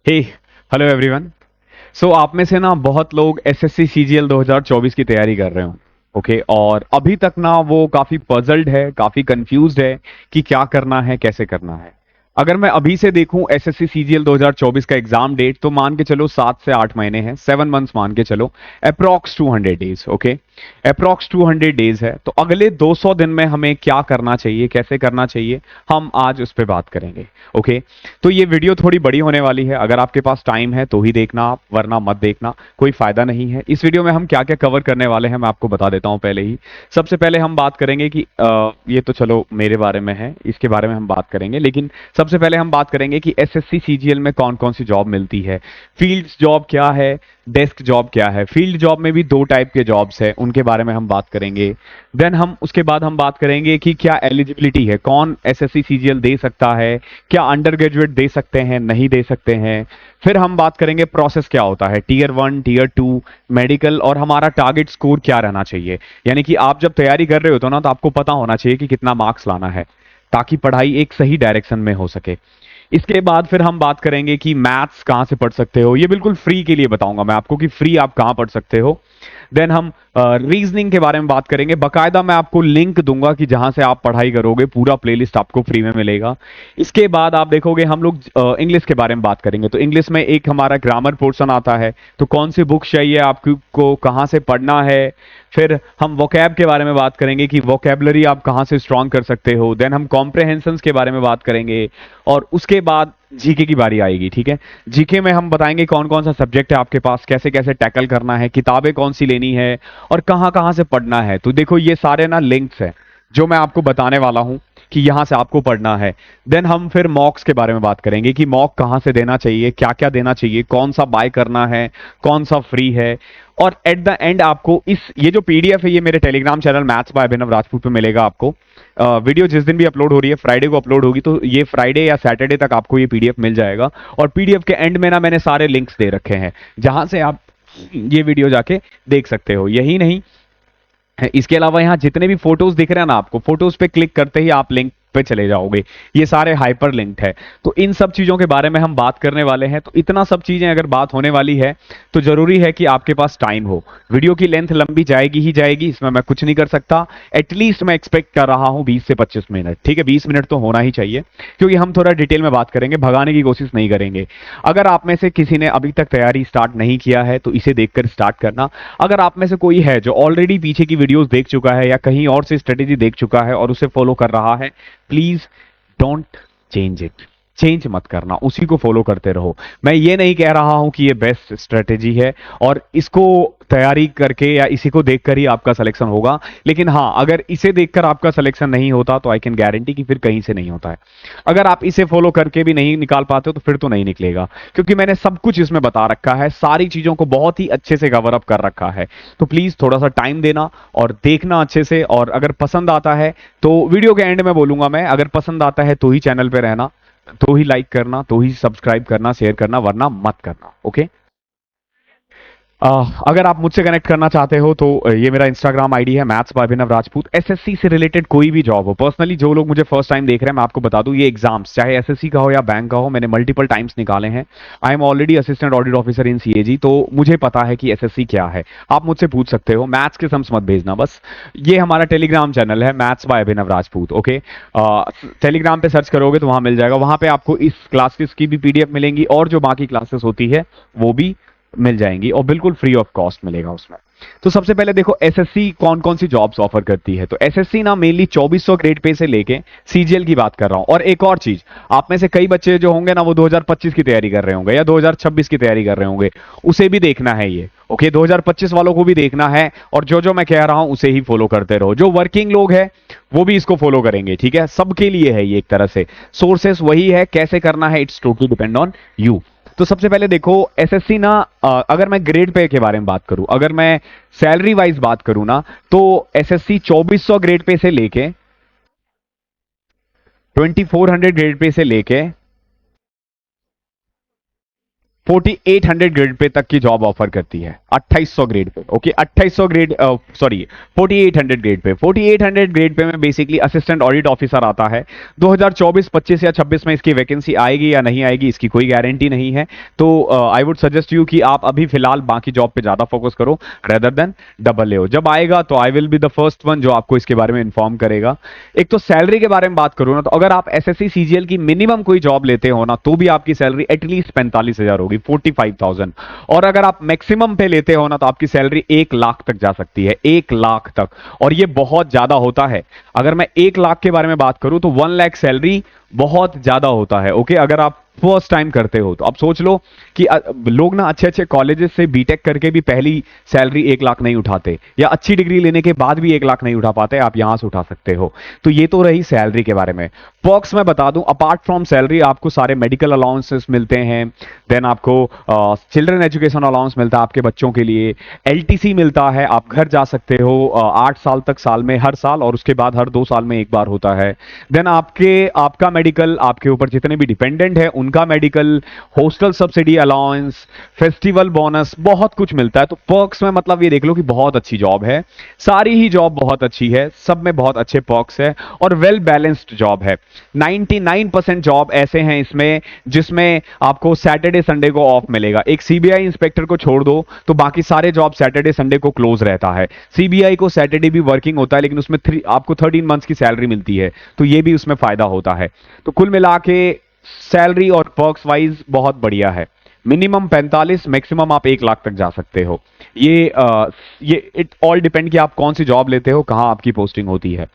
हे hello everyone. सो आप में से ना बहुत लोग एसएससी सीजीएल 2024 की तैयारी कर रहे हो। ओके, और अभी तक ना वो काफी पजल्ड है, काफी कंफ्यूज्ड है कि क्या करना है, कैसे करना है। अगर मैं अभी से देखूं एसएससी सीजीएल 2024 का एग्जाम डेट, तो मान के चलो 7 से 8 महीने हैं, 7 मंथ्स मान के चलो। Approx 200 days. Okay, approx 200 days है, तो अगले 200 दिन में हमें क्या करना चाहिए, कैसे करना चाहिए, हम आज उस पर बात करेंगे। ओके, तो ये वीडियो थोड़ी बड़ी होने वाली है। अगर आपके पास टाइम है तो ही देखना आप, वरना मत देखना, कोई फायदा नहीं है। इस वीडियो में हम क्या क्या कवर करने वाले हैं मैं आपको बता देता हूं पहले ही। सबसे पहले हम बात करेंगे कि ये तो चलो मेरे बारे में है, इसके बारे में हम बात करेंगे, लेकिन सबसे पहले हम बात करेंगे कि एसएससी सीजीएल में कौन कौन सी जॉब मिलती है। फील्ड जॉब क्या है, डेस्क जॉब क्या है। फील्ड जॉब में भी दो टाइप के जॉब्स हैं, उनके बारे में हम बात करेंगे। देन हम उसके बाद हम बात करेंगे कि क्या एलिजिबिलिटी है, कौन एसएससी सीजीएल दे सकता है, क्या अंडर ग्रेजुएट दे सकते हैं, नहीं दे सकते हैं। फिर हम बात करेंगे प्रोसेस क्या होता है, टीयर 1, टीयर 2, मेडिकल, और हमारा टारगेट स्कोर क्या रहना चाहिए। यानी कि आप जब तैयारी कर रहे हो तो ना, तो आपको पता होना चाहिए कि कितना मार्क्स लाना है, ताकि पढ़ाई एक सही डायरेक्शन में हो सके। इसके बाद फिर हम बात करेंगे कि मैथ्स कहाँ से पढ़ सकते हो। ये बिल्कुल फ्री के लिए बताऊंगा मैं आपको कि फ्री आप कहाँ पढ़ सकते हो। देन हम रीजनिंग के बारे में बात करेंगे। बकायदा मैं आपको लिंक दूंगा कि जहां से आप पढ़ाई करोगे, पूरा प्लेलिस्ट आपको फ्री में मिलेगा। इसके बाद आप देखोगे हम लोग इंग्लिश के बारे में बात करेंगे। तो इंग्लिश में एक हमारा ग्रामर पोर्शन आता है, तो कौन सी बुक चाहिए आपको, कहाँ से पढ़ना है। फिर हम वोकैब के बारे में बात करेंगे कि वोकैबलरी आप कहाँ से स्ट्रॉन्ग कर सकते हो। देन हम कॉम्प्रहेंशंस के बारे में बात करेंगे, और उसके बाद जीके की बारी आएगी। ठीक है, जीके में हम बताएंगे कौन कौन सा सब्जेक्ट है आपके पास, कैसे कैसे टैकल करना है, किताबें कौन सी लेनी है, और कहाँ कहाँ से पढ़ना है। तो देखो ये सारे ना लिंक्स हैं जो मैं आपको बताने वाला हूं कि यहां से आपको पढ़ना है। देन हम फिर मॉक्स के बारे में बात करेंगे कि मॉक कहां से देना चाहिए, क्या क्या देना चाहिए, कौन सा बाय करना है, कौन सा फ्री है। और एट द एंड आपको ये जो पीडीएफ है, ये मेरे Telegram channel maths by Abhinav Rajput पे मिलेगा आपको। वीडियो जिस दिन भी अपलोड हो रही है, फ्राइडे को अपलोड होगी, तो ये फ्राइडे या सैटरडे तक आपको ये पीडीएफ मिल जाएगा। और पीडीएफ के एंड में ना मैंने सारे लिंक्स दे रखे हैं, जहां से आप ये वीडियो जाके देख सकते हो। यही नहीं, इसके अलावा यहाँ जितने भी फोटोज दिख रहे हैं ना आपको, फोटोज पे क्लिक करते ही आप लिंक पे चले जाओगे, ये सारे हाइपर लिंक्ड है। तो इन सब चीजों के बारे में हम बात करने वाले हैं। तो इतना सब चीजें अगर बात होने वाली है, तो जरूरी है कि आपके पास टाइम हो। वीडियो की लेंथ लंबी जाएगी ही जाएगी, इसमें मैं कुछ नहीं कर सकता। एटलीस्ट मैं एक्सपेक्ट कर रहा हूं 20 से 25 मिनट। ठीक है, 20 मिनट तो होना ही चाहिए, क्योंकि हम थोड़ा डिटेल में बात करेंगे, भगाने की कोशिश नहीं करेंगे। अगर आप में से किसी ने अभी तक तैयारी स्टार्ट नहीं किया है, तो इसे देखकर स्टार्ट करना। अगर आप में से कोई है जो ऑलरेडी पीछे की वीडियोस देख चुका है, या कहीं और से स्ट्रेटेजी देख चुका है और उसे फॉलो कर रहा है, please don't change it. Change मत करना, उसी को फॉलो करते रहो। मैं ये नहीं कह रहा हूं कि ये बेस्ट स्ट्रेटेजी है और इसको तैयारी करके या इसी को देखकर ही आपका सिलेक्शन होगा। लेकिन हाँ, अगर इसे देखकर आपका सिलेक्शन नहीं होता, तो आई कैन गारंटी कि फिर कहीं से नहीं होता है। अगर आप इसे फॉलो करके भी नहीं निकाल पाते हो, तो फिर तो नहीं निकलेगा, क्योंकि मैंने सब कुछ इसमें बता रखा है, सारी चीजों को बहुत ही अच्छे से कवर अप कर रखा है। तो प्लीज थोड़ा सा टाइम देना और देखना अच्छे से। और अगर पसंद आता है तो वीडियो के एंड में बोलूंगा मैं, अगर पसंद आता है तो ही चैनल पे रहना, तो ही लाइक करना, तो ही सब्सक्राइब करना, शेयर करना, वरना मत करना। ओके, अगर आप मुझसे कनेक्ट करना चाहते हो तो ये मेरा इंस्टाग्राम आईडी है, maths by Abhinav Rajput. SSC से रिलेटेड कोई भी जॉब हो, पर्सनली जो लोग मुझे फर्स्ट टाइम देख रहे हैं, मैं आपको बता दूं, ये एग्जाम्स चाहे एसएससी का हो या बैंक का हो, मैंने मल्टीपल टाइम्स निकाले हैं। I am already assistant audit officer in CAG, तो मुझे पता है कि एसएससी क्या है। आप मुझसे पूछ सकते हो, मैथ्स के सम्स मत भेजना बस। ये हमारा टेलीग्राम चैनल है, maths by Abhinav Rajput. Okay, Telegram पे सर्च करोगे तो वहां मिल जाएगा। वहां पे आपको इस क्लासेस की भी पीडीएफ मिलेंगी, और जो बाकी क्लासेस होती है वो भी मिल जाएंगी, और बिल्कुल फ्री ऑफ कॉस्ट मिलेगा उसमें। तो सबसे पहले देखो एसएससी कौन कौन सी जॉब्स ऑफर करती है। तो एसएससी ना मेनली 2400 ग्रेड पे से लेके सीजीएल की बात कर रहा हूं। और एक और चीज, आप में से कई बच्चे जो होंगे ना, वो 2025 की तैयारी कर रहे होंगे या 2026 की तैयारी कर रहे होंगे, उसे भी देखना है ये। ओके, 2025 वालों को भी देखना है, और जो जो मैं कह रहा हूं उसे ही फॉलो करते रहो। जो वर्किंग लोग हैं वो भी इसको फॉलो करेंगे। ठीक है, सबके लिए है ये एक तरह से। सोर्सेस वही है, कैसे करना है it's totally depend on you. तो सबसे पहले देखो एसएससी ना, अगर मैं ग्रेड पे के बारे में बात करूं, अगर मैं सैलरी वाइज बात करूं ना, तो एसएससी 2400 ग्रेड पे से लेके 2400 ग्रेड पे से लेके 4800 ग्रेड पे तक की जॉब ऑफर करती है, 2800 grade pay. Okay, 2800 grade, sorry 4800 grade pay. 4800 grade pay में बेसिकली असिस्टेंट ऑडिट ऑफिसर आता है। 2024, 25 या 26 में इसकी वैकेंसी आएगी या नहीं आएगी इसकी कोई गारंटी नहीं है। तो आई वुड सजेस्ट यू कि आप अभी फिलहाल बाकी जॉब पे ज्यादा फोकस करो रेदर देन डबल ए। जब आएगा तो I will be the first one जो आपको इसके बारे में इन्फॉर्म करेगा। एक तो सैलरी के बारे में बात करूं ना, तो अगर आप एसएससी सीजीएल की मिनिमम कोई जॉब लेते हो ना, तो भी आपकी सैलरी एटलीस्ट 45,000 होगी, 45,000। और अगर आप मैक्सिमम पे लेते हो ना, तो आपकी सैलरी 1 लाख तक जा सकती है, 1 लाख तक। और ये बहुत ज्यादा होता है। अगर मैं 1 लाख के बारे में बात करूं तो 1 लाख सैलरी बहुत ज्यादा होता है। ओके, अगर आप फर्स्ट टाइम करते हो तो अब सोच लो कि लोग ना अच्छे अच्छे कॉलेजेस से बीटेक करके भी पहली सैलरी 1 लाख नहीं उठाते, या अच्छी डिग्री लेने के बाद भी 1 लाख नहीं उठा पाते, आप यहां से उठा सकते हो। तो ये तो रही सैलरी के बारे में। पर्क्स मैं बता दूं, अपार्ट फ्रॉम सैलरी आपको सारे मेडिकल अलाउंसेस मिलते हैं, देन आपको चिल्ड्रन एजुकेशन अलाउंस मिलता है आपके बच्चों के लिए, एलटीसी मिलता है, आप घर जा सकते हो 8 साल तक, साल में हर साल, और उसके बाद हर 2 साल में एक बार होता है। देन आपका मेडिकल, आपके ऊपर जितने भी डिपेंडेंट है उनका medical, hostel subsidy allowance, festival bonus, बहुत कुछ मिलता है। तो पर्क्स में मतलब ये देख लो कि बहुत अच्छी जॉब है, सारी ही जॉब बहुत अच्छी है, सब में बहुत अच्छे पर्क्स है और वेल बैलेंस्ड जॉब है। 99% जॉब ऐसे हैं इसमें जिसमें आपको सैटरडे संडे को ऑफ मिलेगा। एक सीबीआई इंस्पेक्टर को छोड़ दो तो बाकी सारे जॉब सैटरडे संडे को क्लोज रहता है। सीबीआई को सैटरडे भी वर्किंग होता है, लेकिन उसमें आपको 13 मंथ्स की सैलरी मिलती है, तो ये भी उसमें फायदा होता है। तो कुल मिला के सैलरी और पर्क्स वाइज बहुत बढ़िया है। मिनिमम 45, मैक्सिमम आप 1 लाख तक जा सकते हो। ये इट ऑल डिपेंड कि आप कौन सी जॉब लेते हो, कहां आपकी पोस्टिंग होती है।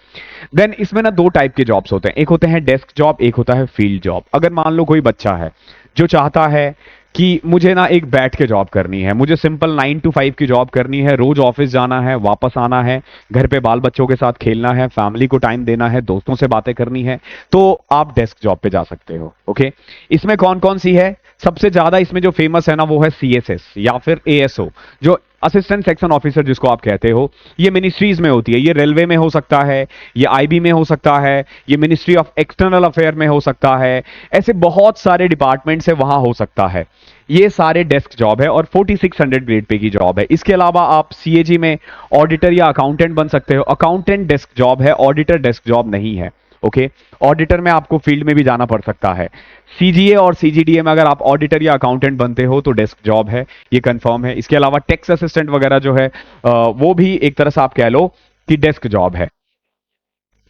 देन इसमें ना 2 टाइप के जॉब्स होते हैं, एक होते हैं डेस्क जॉब, एक होता है फील्ड जॉब। अगर मान लो कोई बच्चा है जो चाहता है कि मुझे ना एक बैठ के जॉब करनी है, मुझे सिंपल 9 to 5 की जॉब करनी है, रोज ऑफिस जाना है, वापस आना है, घर पे बाल बच्चों के साथ खेलना है, फैमिली को टाइम देना है, दोस्तों से बातें करनी है, तो आप डेस्क जॉब पे जा सकते हो। ओके, इसमें कौन कौन सी है? सबसे ज्यादा इसमें जो फेमस है ना, वो है सीएसएस या फिर एएसओ, जो असिस्टेंट सेक्शन ऑफिसर जिसको आप कहते हो। ये मिनिस्ट्रीज में होती है, ये रेलवे में हो सकता है, ये आईबी में हो सकता है, ये मिनिस्ट्री ऑफ एक्सटर्नल अफेयर में हो सकता है, ऐसे बहुत सारे डिपार्टमेंट्स है वहां हो सकता है। ये सारे डेस्क जॉब है और 4600 ग्रेड पे की जॉब है। इसके अलावा आप सीएजी में ऑडिटर या अकाउंटेंट बन सकते हो। अकाउंटेंट डेस्क जॉब है, ऑडिटर डेस्क जॉब नहीं है। ओके, ऑडिटर में आपको फील्ड में भी जाना पड़ सकता है। सीजीए और सीजीडीए में अगर आप ऑडिटर या अकाउंटेंट बनते हो तो डेस्क जॉब है, ये कंफर्म है। इसके अलावा टैक्स असिस्टेंट वगैरह जो है वो भी एक तरह से आप कह लो कि डेस्क जॉब है।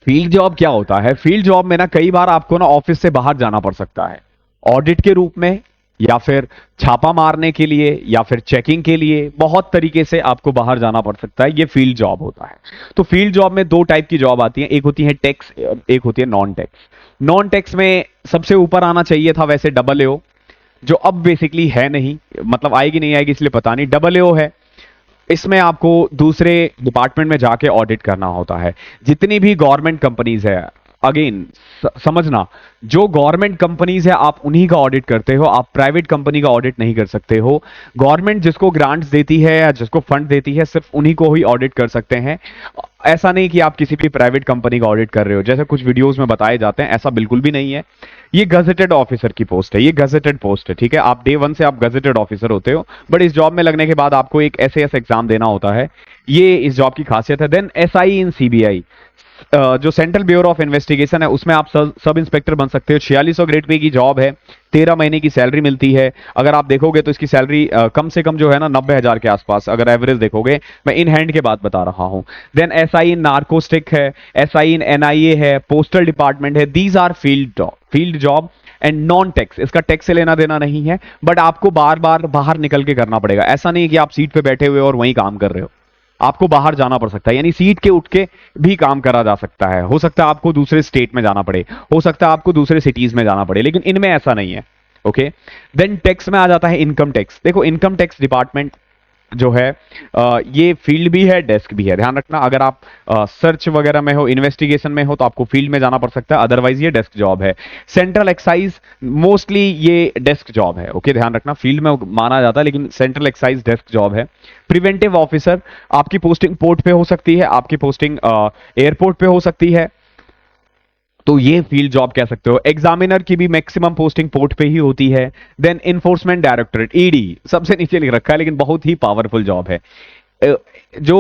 फील्ड जॉब क्या होता है? फील्ड जॉब में ना कई बार आपको ना ऑफिस से बाहर जाना पड़ सकता है, ऑडिट के रूप में, या फिर छापा मारने के लिए, या फिर चेकिंग के लिए, बहुत तरीके से आपको बाहर जाना पड़ सकता है। ये फील्ड जॉब होता है। तो फील्ड जॉब में 2 टाइप की जॉब आती है, एक होती है टैक्स, एक होती है नॉन टैक्स। नॉन टैक्स में सबसे ऊपर आना चाहिए था वैसे डबल एओ, जो अब बेसिकली है नहीं, मतलब आएगी नहीं आएगी इसलिए पता नहीं, डबल एओ है। इसमें आपको दूसरे डिपार्टमेंट में जाके ऑडिट करना होता है। जितनी भी गवर्नमेंट कंपनीज है, अगेन समझना, जो गवर्नमेंट कंपनीज है आप उन्हीं का ऑडिट करते हो, आप प्राइवेट कंपनी का ऑडिट नहीं कर सकते हो। गवर्नमेंट जिसको ग्रांट्स देती है या जिसको फंड देती है, सिर्फ उन्हीं को ही ऑडिट कर सकते हैं। ऐसा नहीं कि आप किसी भी प्राइवेट कंपनी का ऑडिट कर रहे हो, जैसे कुछ वीडियोस में बताए जाते हैं, ऐसा बिल्कुल भी नहीं है। ये गजेटेड ऑफिसर की पोस्ट है, ये गजेटेड पोस्ट है, ठीक है। आप डे 1 से आप गजेटेड ऑफिसर होते हो, बट इस जॉब में लगने के बाद आपको एक एसएएस एग्जाम देना होता है। ये इस जॉब की खासियत है। देन एसआई इन सीबीआई, जो सेंट्रल ब्यूरो ऑफ इन्वेस्टिगेशन है, उसमें आप सब इंस्पेक्टर बन सकते हो। 4600 ग्रेड पे की जॉब है, 13 महीने की सैलरी मिलती है। अगर आप देखोगे तो इसकी सैलरी कम से कम जो है ना 90,000 के आसपास, अगर एवरेज देखोगे, मैं इन हैंड के बात बता रहा हूं। देन एसआई इन नार्कोस्टिक है, एसआई इन एनआईए है, पोस्टल डिपार्टमेंट है। These are field job and non tax. इसका टैक्स से लेना देना नहीं है, बट आपको बार बार बाहर निकल के करना पड़ेगा। ऐसा नहीं कि आप सीट पे बैठे हुए और वहीं काम कर रहे हो, आपको बाहर जाना पड़ सकता है, यानी सीट के उठ के भी काम करा जा सकता है। हो सकता है आपको दूसरे स्टेट में जाना पड़े, हो सकता है आपको दूसरे सिटीज में जाना पड़े, लेकिन इनमें ऐसा नहीं है। ओके, देन टैक्स में आ जाता है इनकम टैक्स। देखो, इनकम टैक्स डिपार्टमेंट जो है ये फील्ड भी है, डेस्क भी है। ध्यान रखना, अगर आप सर्च वगैरह में हो, इन्वेस्टिगेशन में हो, तो आपको फील्ड में जाना पड़ सकता है, अदरवाइज ये डेस्क जॉब है। सेंट्रल एक्साइज मोस्टली ये डेस्क जॉब है। ओके, ध्यान रखना, फील्ड में माना जाता है, लेकिन सेंट्रल एक्साइज डेस्क जॉब है। प्रिवेंटिव ऑफिसर, आपकी पोस्टिंग पोर्ट पे हो सकती है, आपकी पोस्टिंग एयरपोर्ट पे हो सकती है। तो ये फील्ड जॉब कह सकते हो। एग्जामिनर की भी मैक्सिमम पोस्टिंग पोर्ट पे ही होती है। देन इन्फोर्समेंट डायरेक्टरेट, ईडी, सबसे नीचे लिख रखा है लेकिन बहुत ही पावरफुल जॉब है। जो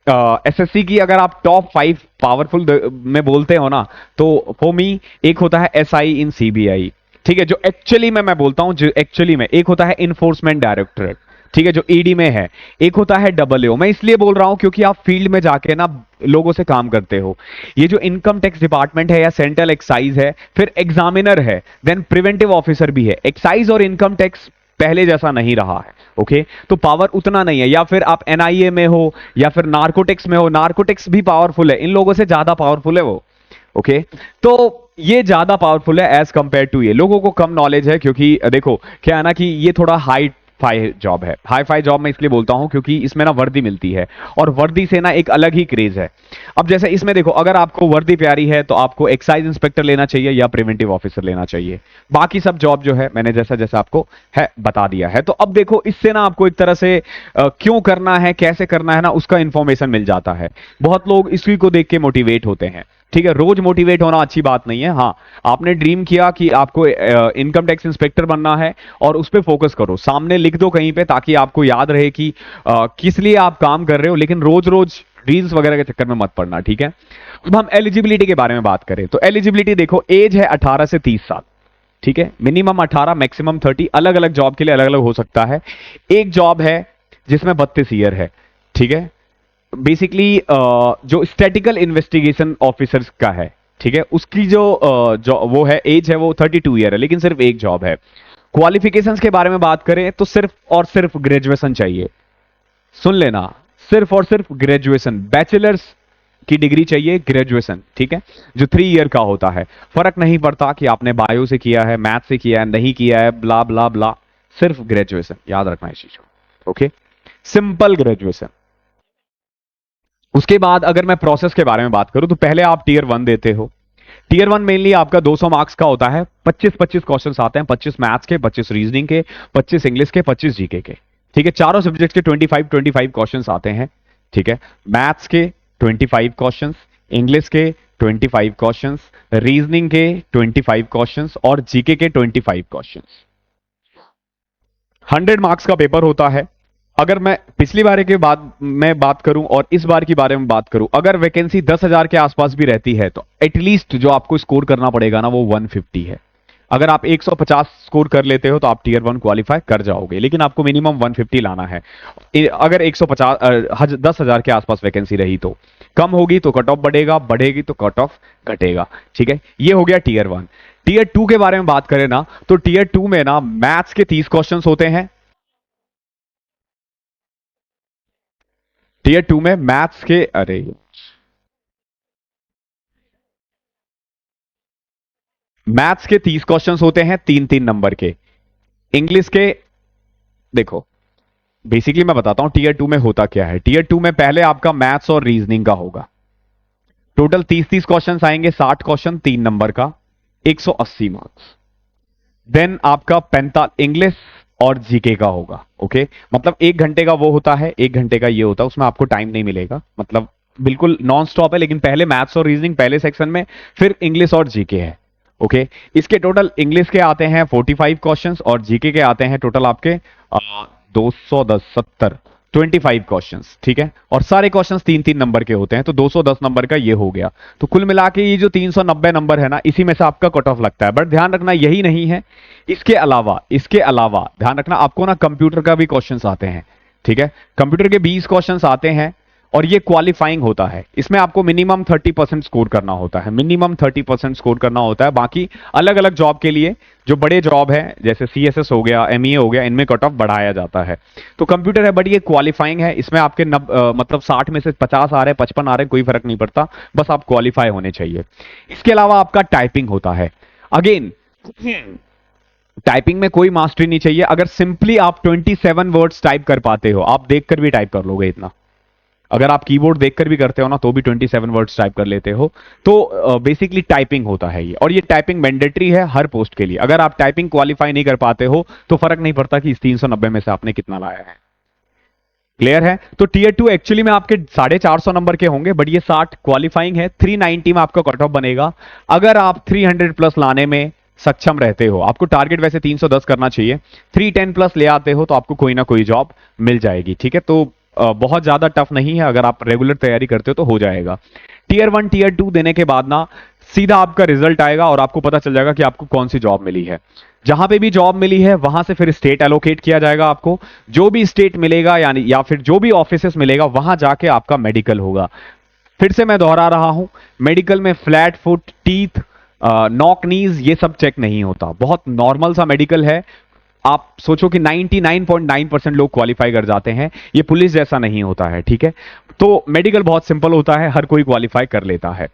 एसएससी की अगर आप टॉप 5 पावरफुल में बोलते हो ना, तो फॉर मी एक होता है एसआई इन सीबीआई, ठीक है, जो एक्चुअली में मैं बोलता हूं, जो एक्चुअली में एक होता है इन्फोर्समेंट डायरेक्टरेट, ठीक है, जो ईडी में है। एक होता है डबल ए। मैं इसलिए बोल रहा हूं क्योंकि आप फील्ड में जाके ना लोगों से काम करते हो। ये जो इनकम टैक्स डिपार्टमेंट है या सेंट्रल एक्साइज है, फिर एग्जामिनर है, देन प्रिवेंटिव ऑफिसर भी है। एक्साइज और इनकम टैक्स पहले जैसा नहीं रहा है, ओके, तो पावर उतना नहीं है। या फिर आप एनआईए में हो या फिर नार्कोटिक्स में हो, नार्कोटिक्स भी पावरफुल है, इन लोगों से ज्यादा पावरफुल है वो, ओके। तो ये ज्यादा पावरफुल है एज कंपेयर टू ये। लोगों को कम नॉलेज है क्योंकि देखो क्या है ना कि ये थोड़ा हाई फाई जॉब है। हाई फाई जॉब मैं इसलिए बोलता हूं क्योंकि इसमें ना वर्दी मिलती है और वर्दी से ना एक अलग ही क्रेज है। अब जैसे इसमें देखो, अगर आपको वर्दी प्यारी है तो आपको एक्साइज इंस्पेक्टर लेना चाहिए या प्रिवेंटिव ऑफिसर लेना चाहिए। बाकी सब जॉब जो है मैंने जैसा जैसा आपको है बता दिया है। तो अब देखो इससे ना आपको एक तरह से क्यों करना है, कैसे करना है ना, उसका इंफॉर्मेशन मिल जाता है। बहुत लोग इसी को देख के मोटिवेट होते हैं, ठीक है। रोज मोटिवेट होना अच्छी बात नहीं है। हाँ, आपने ड्रीम किया कि आपको इनकम टैक्स इंस्पेक्टर बनना है और उस पर फोकस करो, सामने लिख दो कहीं पे ताकि आपको याद रहे कि किस लिए आप काम कर रहे हो, लेकिन रोज रोज रील्स वगैरह के चक्कर में मत पड़ना, ठीक है। अब हम एलिजिबिलिटी के बारे में बात करें तो एलिजिबिलिटी देखो, एज है 18 से 30 साल, ठीक है। मिनिमम 18, मैक्सिमम 30, अलग अलग जॉब के लिए अलग अलग हो सकता है। एक जॉब है जिसमें 32 ईयर है, ठीक है। बेसिकली जो स्टैटिकल इन्वेस्टिगेशन ऑफिसर्स का है, ठीक है, उसकी जो वो है एज है वो 32 ईयर है, लेकिन सिर्फ एक जॉब है। क्वालिफिकेशंस के बारे में बात करें तो सिर्फ और सिर्फ ग्रेजुएशन चाहिए। सुन लेना, सिर्फ और सिर्फ ग्रेजुएशन, बैचलर्स की डिग्री चाहिए, ग्रेजुएशन, ठीक है, जो 3 ईयर का होता है। फर्क नहीं पड़ता कि आपने बायो से किया है, मैथ से किया है, नहीं किया है, ब्ला ब्ला ब्ला, सिर्फ ग्रेजुएशन, याद रखना इस चीज को, ओके, सिंपल ग्रेजुएशन। उसके बाद अगर मैं प्रोसेस के बारे में बात करूं तो पहले आप टीयर 1 देते हो। टीयर 1 मेनली आपका 200 मार्क्स का होता है। 25-25 क्वेश्चंस आते हैं, 25 मैथ्स के, 25 रीजनिंग के, 25 इंग्लिश के, 25 जीके के, ठीक है। चारों सब्जेक्ट के 25-25 क्वेश्चंस आते हैं, ठीक है। मैथ्स के 25 क्वेश्चंस, इंग्लिश के 25 क्वेश्चंस, रीजनिंग के 25 क्वेश्चंस और जीके के 25 क्वेश्चंस। 100 मार्क्स का पेपर होता है। अगर मैं पिछली बार के बाद में बात करूं और इस बार की बारे में बात करूं, अगर वैकेंसी 10,000 के आसपास भी रहती है तो एटलीस्ट जो आपको स्कोर करना पड़ेगा ना वो 150 है। अगर आप 150 स्कोर कर लेते हो तो आप टीयर 1 क्वालिफाई कर जाओगे, लेकिन आपको मिनिमम 150 लाना है। अगर 150 10,000 के आसपास वैकेंसी रही तो, कम होगी तो कट ऑफ बढ़ेगा, बढ़ेगी तो कट ऑफ घटेगा, ठीक है। ये हो गया टीयर 1। टीयर 2 के बारे में बात करें ना तो टीयर 2 में ना मैथ्स के 30 क्वेश्चंस होते हैं। टीयर 2 में मैथ्स के, अरे मैथ्स के 30 क्वेश्चंस होते हैं, 3-3 नंबर के। इंग्लिश के, देखो बेसिकली मैं बताता हूं टीयर 2 में होता क्या है। टीयर 2 में पहले आपका मैथ्स और रीजनिंग का होगा, टोटल 30-30 क्वेश्चंस आएंगे, 60 क्वेश्चन 3 नंबर का, 180 मार्क्स। देन आपका 45 इंग्लिश और जीके का होगा, ओके। मतलब 1 घंटे का वो होता है, 1 घंटे का ये होता है, उसमें आपको टाइम नहीं मिलेगा, मतलब बिल्कुल नॉन स्टॉप है। लेकिन पहले मैथ्स और रीजनिंग पहले सेक्शन में, फिर इंग्लिश और जीके है, ओके। इसके टोटल इंग्लिश के आते हैं 45 क्वेश्चंस और जीके के आते हैं टोटल आपके 210 25 क्वेश्चंस, ठीक है। और सारे क्वेश्चंस 3-3 नंबर के होते हैं, तो 210 नंबर का ये हो गया। तो कुल मिला के ये जो 390 नंबर है ना, इसी में से आपका कट ऑफ लगता है। बट ध्यान रखना यही नहीं है, इसके अलावा ध्यान रखना आपको ना कंप्यूटर का भी क्वेश्चंस आते हैं, ठीक है। कंप्यूटर के 20 क्वेश्चंस आते हैं और ये क्वालिफाइंग होता है। इसमें आपको मिनिमम 30% स्कोर करना होता है, मिनिमम 30% स्कोर करना होता है। बाकी अलग अलग जॉब के लिए, जो बड़े जॉब है जैसे सीएसएस हो गया, एमईए हो गया, इनमें कट ऑफ बढ़ाया जाता है। तो कंप्यूटर है बट ये क्वालिफाइंग है, इसमें आपके मतलब 60 में से 50 आ रहे हैं, 55 आ रहे हैं, कोई फर्क नहीं पड़ता, बस आप क्वालिफाई होने चाहिए। इसके अलावा आपका टाइपिंग होता है। अगेन टाइपिंग में कोई मास्टरी नहीं चाहिए। अगर सिंपली आप 27 वर्ड्स टाइप कर पाते हो, आप देखकर भी टाइप कर लोगे इतना। अगर आप कीबोर्ड देखकर भी करते हो ना तो भी 27 वर्ड्स टाइप कर लेते हो। तो बेसिकली टाइपिंग होता है ये, और ये टाइपिंग मैंडेटरी है हर पोस्ट के लिए। अगर आप टाइपिंग क्वालिफाई नहीं कर पाते हो तो फर्क नहीं पड़ता कि इस 390 में से आपने कितना लाया है। क्लियर है? तो टीयर 2 एक्चुअली में आपके 450 नंबर के होंगे, बट ये 60 क्वालिफाइंग है। 390 में आपका कट ऑफ बनेगा। अगर आप 300 प्लस लाने में सक्षम रहते हो, आपको टारगेट वैसे 310 करना चाहिए, 310 प्लस ले आते हो तो आपको कोई ना कोई जॉब मिल जाएगी। ठीक है, तो बहुत ज्यादा टफ नहीं है, अगर आप रेगुलर तैयारी करते हो तो हो जाएगा। टीयर 1 टीयर 2 देने के बाद ना सीधा आपका रिजल्ट आएगा और आपको पता चल जाएगा कि आपको कौन सी जॉब मिली है। जहां पे भी जॉब मिली है वहां से फिर स्टेट एलोकेट किया जाएगा आपको। जो भी स्टेट मिलेगा यानी या फिर जो भी ऑफिसेस मिलेगा वहां जाके आपका मेडिकल होगा। फिर से मैं दोहरा रहा हूं, मेडिकल में फ्लैट फुट, टीथ, नॉक नीज ये सब चेक नहीं होता, बहुत नॉर्मल सा मेडिकल है। आप सोचो कि 99.9% लोग क्वालिफाई कर जाते हैं, ये पुलिस जैसा नहीं होता है। ठीक है, तो मेडिकल बहुत सिंपल होता है, हर कोई क्वालिफाई कर लेता है।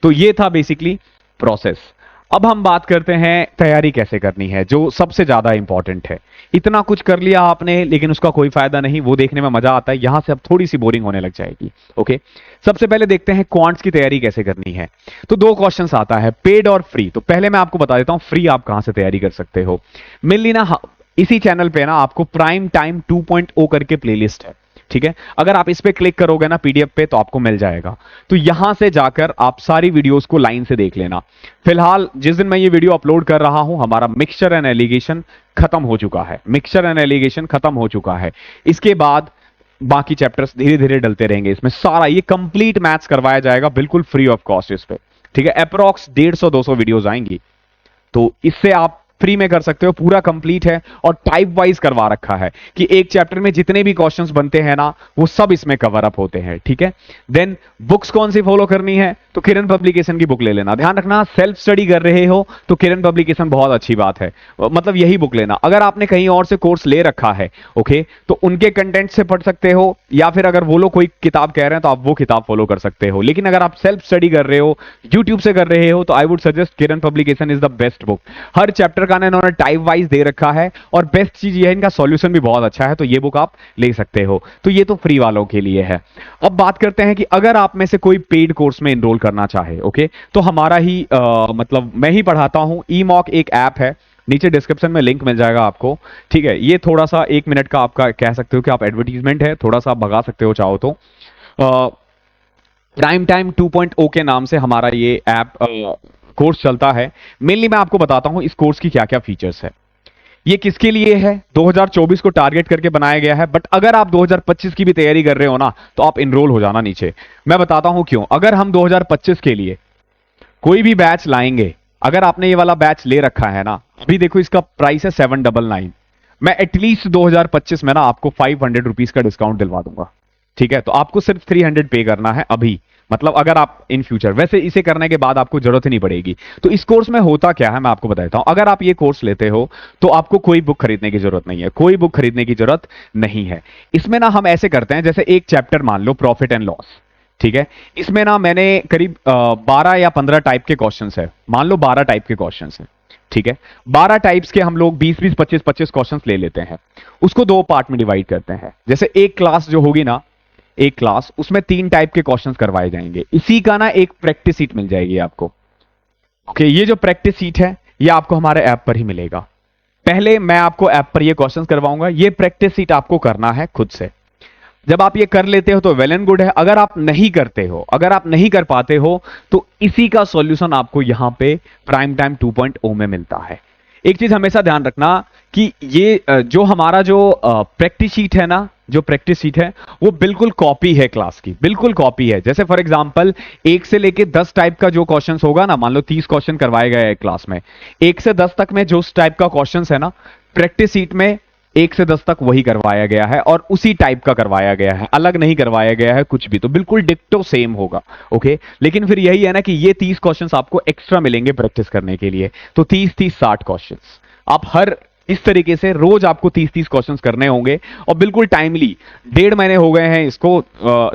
तो ये था बेसिकली प्रोसेस। अब हम बात करते हैं तैयारी कैसे करनी है, जो सबसे ज्यादा इंपॉर्टेंट है। इतना कुछ कर लिया आपने लेकिन उसका कोई फायदा नहीं, वो देखने में मजा आता है, यहां से अब थोड़ी सी बोरिंग होने लग जाएगी। ओके, सबसे पहले देखते हैं क्वांट्स की तैयारी कैसे करनी है। तो दो क्वेश्चंस आता है, पेड और फ्री। तो पहले मैं आपको बता देता हूं फ्री आप कहां से तैयारी कर सकते हो। मिलनी ना, इसी चैनल पे ना आपको प्राइम टाइम 2.0 करके प्लेलिस्ट है। ठीक है, अगर आप इस पे क्लिक करोगे ना पीडीएफ पे तो आपको मिल जाएगा। तो यहां से जाकर आप सारी वीडियोस को लाइन से देख लेना। फिलहाल जिस दिन मैं ये वीडियो अपलोड कर रहा हूं हमारा मिक्सचर एंड एलिगेशन खत्म हो चुका है, मिक्सचर एंड एलिगेशन खत्म हो चुका है। इसके बाद बाकी चैप्टर्स धीरे धीरे डलते रहेंगे, इसमें सारा ये कंप्लीट मैथ्स करवाया जाएगा बिल्कुल फ्री ऑफ कॉस्ट इस पे। ठीक है, अप्रोक्स 150-200 वीडियोस आएंगी, तो इससे आप फ्री में कर सकते हो, पूरा कंप्लीट है और टाइप वाइज करवा रखा है कि एक चैप्टर में जितने भी क्वेश्चंस बनते हैं ना वो सब इसमें कवर अप होते हैं। ठीक है, देन बुक्स कौन सी फॉलो करनी है, तो किरण पब्लिकेशन की बुक ले लेना। ध्यान रखना सेल्फ स्टडी कर रहे हो तो किरण पब्लिकेशन बहुत अच्छी बात है, मतलब यही बुक लेना। अगर आपने कहीं और से कोर्स ले रखा है ओके, तो उनके कंटेंट से पढ़ सकते हो, या फिर अगर वो लोग कोई किताब कह रहे हैं तो आप वो किताब फॉलो कर सकते हो। लेकिन अगर आप सेल्फ स्टडी कर रहे हो, यूट्यूब से कर रहे हो, तो I would suggest Kiran publication is the best book. Her chapter का ना इन्होंने टाइप वाइज दे रखा है और बेस्ट चीज ये है इनका सॉल्यूशन भी बहुत अच्छा है, तो ये बुक आप ले सकते हो। तो ये तो फ्री वालों के लिए है। अब बात करते हैं कि अगर आप में से कोई पेड कोर्स में एनरोल करना चाहे ओके, तो हमारा ही मतलब मैं ही पढ़ाता हूं, ई मॉक एक ऐप है, नीचे डिस्क्रिप्शन में लिंक मिल जाएगा आपको। ठीक है, ये थोड़ा सा 1 मिनट का आपका कह सकते हो कि आप एडवर्टीजमेंट है, थोड़ा सा आप भगा सकते हो चाहो तो। प्राइम टाइम 2.0 के नाम से हमारा ये ऐप कोर्स चलता है। मेनली मैं आपको बताता हूं इस कोर्स की क्या क्या फीचर्स है। ये किसके लिए है, 2024 को टारगेट करके बनाया गया है, बट अगर आप 2025 की भी तैयारी कर रहे हो ना तो आप इनरोल हो जाना नीचे। मैं बताता हूं क्यों। अगर हम 2025 के लिए कोई भी बैच लाएंगे, अगर आपने ये वाला बैच ले रखा है ना, अभी देखो इसका प्राइस है 799, मैं एटलीस्ट 2025 में ना आपको 500 रुपीज का डिस्काउंट दिलवा दूंगा। ठीक है, तो आपको सिर्फ 300 पे करना है अभी, मतलब अगर आप इन फ्यूचर, वैसे इसे करने के बाद आपको जरूरत ही नहीं पड़ेगी। तो इस कोर्स में होता क्या है मैं आपको बताता हूं। अगर आप ये कोर्स लेते हो तो आपको कोई बुक खरीदने की जरूरत नहीं है, कोई बुक खरीदने की जरूरत नहीं है। इसमें ना हम ऐसे करते हैं, जैसे एक चैप्टर मान लो प्रॉफिट एंड लॉस। ठीक है, इसमें ना मैंने करीब 12 या 15 टाइप के क्वेश्चंस है, मान लो 12 टाइप के क्वेश्चंस है। ठीक है, 12 टाइप्स के हम लोग 20-20, 25-25 क्वेश्चंस ले लेते हैं, उसको दो पार्ट में डिवाइड करते हैं। जैसे एक क्लास जो होगी ना, एक क्लास, उसमें 3 टाइप के क्वेश्चंस करवाए जाएंगे। इसी का ना एक प्रैक्टिस सीट मिल जाएगी आपको। ओके, ये जो प्रैक्टिस सीट है ये आपको हमारे ऐप पर ही मिलेगा। पहले मैं आपको ऐप पर ये क्वेश्चंस करवाऊंगा, ये प्रैक्टिस सीट आपको करना है खुद से। जब आप ये कर लेते हो तो वेल एंड गुड है। अगर आप नहीं करते हो, अगर आप नहीं कर पाते हो, तो इसी का सॉल्यूशन आपको यहां पे प्राइम टाइम 2.0 में मिलता है। एक चीज हमेशा ध्यान रखना कि ये जो हमारा जो प्रैक्टिस शीट है ना, जो प्रैक्टिस शीट है वो बिल्कुल कॉपी है क्लास की, बिल्कुल कॉपी है। जैसे फॉर एग्जांपल 1 से लेके 10 टाइप का जो क्वेश्चंस होगा ना, मान लो 30 क्वेश्चन करवाए गए हैं क्लास में, 1 से 10 तक में जो टाइप का क्वेश्चंस है ना, प्रैक्टिस शीट में 1 से 10 तक वही करवाया गया है और उसी टाइप का करवाया गया है, अलग नहीं करवाया गया है कुछ भी, तो बिल्कुल डिक्टो सेम होगा। ओके, लेकिन फिर यही है ना कि ये 30 क्वेश्चंस आपको एक्स्ट्रा मिलेंगे प्रैक्टिस करने के लिए। तो 30-30-60 क्वेश्चंस आप हर इस तरीके से रोज आपको 30-30 क्वेश्चंस करने होंगे और बिल्कुल टाइमली। 1.5 महीने हो गए हैं इसको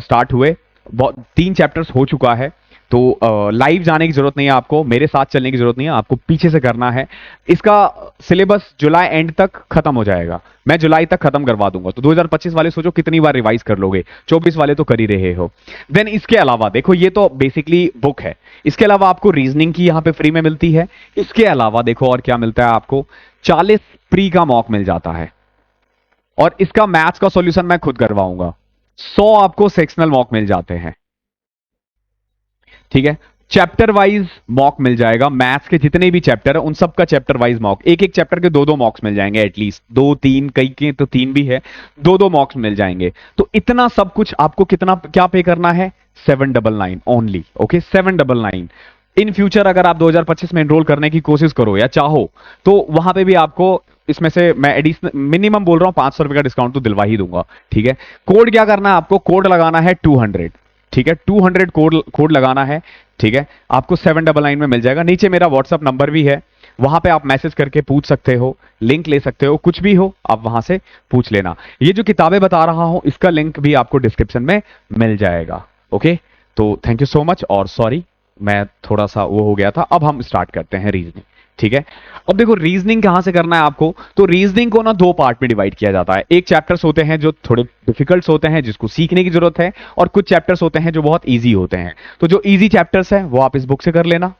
स्टार्ट हुए, 3 चैप्टर्स हो चुका है, तो लाइव जाने की जरूरत नहीं है आपको, मेरे साथ चलने की जरूरत नहीं है, आपको पीछे से करना है। इसका सिलेबस जुलाई एंड तक खत्म हो जाएगा, मैं जुलाई तक खत्म करवा दूंगा। तो 2025 वाले सोचो कितनी बार रिवाइज कर लोगे, 24 वाले तो कर ही रहे हो। देन इसके अलावा देखो, ये तो बेसिकली बुक है, इसके अलावा आपको रीजनिंग की यहां पे फ्री में मिलती है। इसके अलावा देखो और क्या मिलता है आपको, 40 प्री का मॉक मिल जाता है। और इसका मैथ्स का सॉल्यूशन मैं खुद करवाऊंगा। 100 आपको सेक्शनल मॉक मिल जाते हैं, ठीक है। चैप्टर वाइज मॉक मिल जाएगा, मैथ्स के जितने भी चैप्टर है उन सब का चैप्टर वाइज मॉक, एक एक चैप्टर के दो दो मॉक्स मिल जाएंगे, एटलीस्ट दो तीन, कई के तो तीन भी है, दो दो मॉक्स मिल जाएंगे। तो इतना सब कुछ आपको कितना क्या पे करना है? 799 ओनली, ओके 799। इन फ्यूचर अगर आप 2025 में एनरोल करने की कोशिश करो या चाहो तो वहां पे भी आपको इसमें से मैं एडिशनल मिनिमम बोल रहा हूं 500 रुपए का डिस्काउंट तो दिलवा ही दूंगा, ठीक है। कोड क्या करना है आपको? कोड लगाना है 200, ठीक है, 200 कोड लगाना है, ठीक है। आपको 799 में मिल जाएगा। नीचे मेरा व्हाट्सअप नंबर भी है, वहां पे आप मैसेज करके पूछ सकते हो, लिंक ले सकते हो, कुछ भी हो आप वहां से पूछ लेना। ये जो किताबें बता रहा हूं इसका लिंक भी आपको डिस्क्रिप्शन में मिल जाएगा, ओके। तो थैंक यू सो मच और सॉरी मैं थोड़ा सा वो हो गया था। अब हम स्टार्ट करते हैं रीजनिंग, ठीक है। अब देखो रीजनिंग कहां से करना है आपको, तो रीजनिंग को ना दो पार्ट में डिवाइड किया जाता है। एक चैप्टर्स होते हैं जो थोड़े डिफिकल्ट होते हैं जिसको सीखने की जरूरत है, और कुछ चैप्टर्स होते हैं जो बहुत इजी होते हैं। तो जो इजी चैप्टर्स है वो आप इस बुक से कर लेना,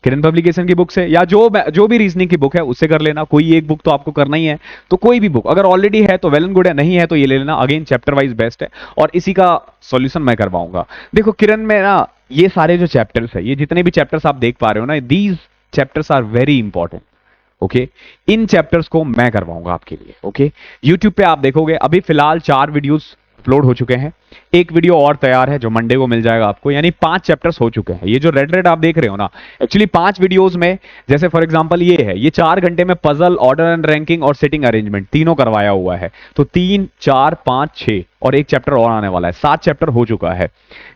किरण पब्लिकेशन की बुक से, या जो भी रीजनिंग की बुक है उससे कर लेना। कोई एक बुक तो आपको करना ही है, तो कोई भी बुक अगर ऑलरेडी है तो वेल एंड गुड है, नहीं है तो ये ले लेना। अगेन चैप्टर वाइज बेस्ट है और इसी का सॉल्यूशन मैं करवाऊंगा। देखो किरण में ना ये सारे जो चैप्टर्स है, ये जितने भी चैप्टर्स आप देख पा रहे हो ना, these chapters are very important, okay. इन चैप्टर्स को मैं करवाऊंगा आपके लिए, ओके। यूट्यूब पे आप देखोगे अभी फिलहाल 4 वीडियोस अपलोड हो चुके हैं, एक वीडियो और तैयार है जो मंडे को मिल जाएगा आपको, यानी 5 चैप्टर्स हो चुके हैं। ये जो रेड रेड आप देख रहे हो ना, एक्चुअली 5 वीडियोस में, जैसे फॉर एग्जांपल ये है, ये 4 घंटे में पजल, ऑर्डर एंड रैंकिंग और सेटिंग अरेंजमेंट तीनों करवाया हुआ है। तो 3 4 5 6 और एक चैप्टर और आने वाला है, 7 चैप्टर हो चुका है,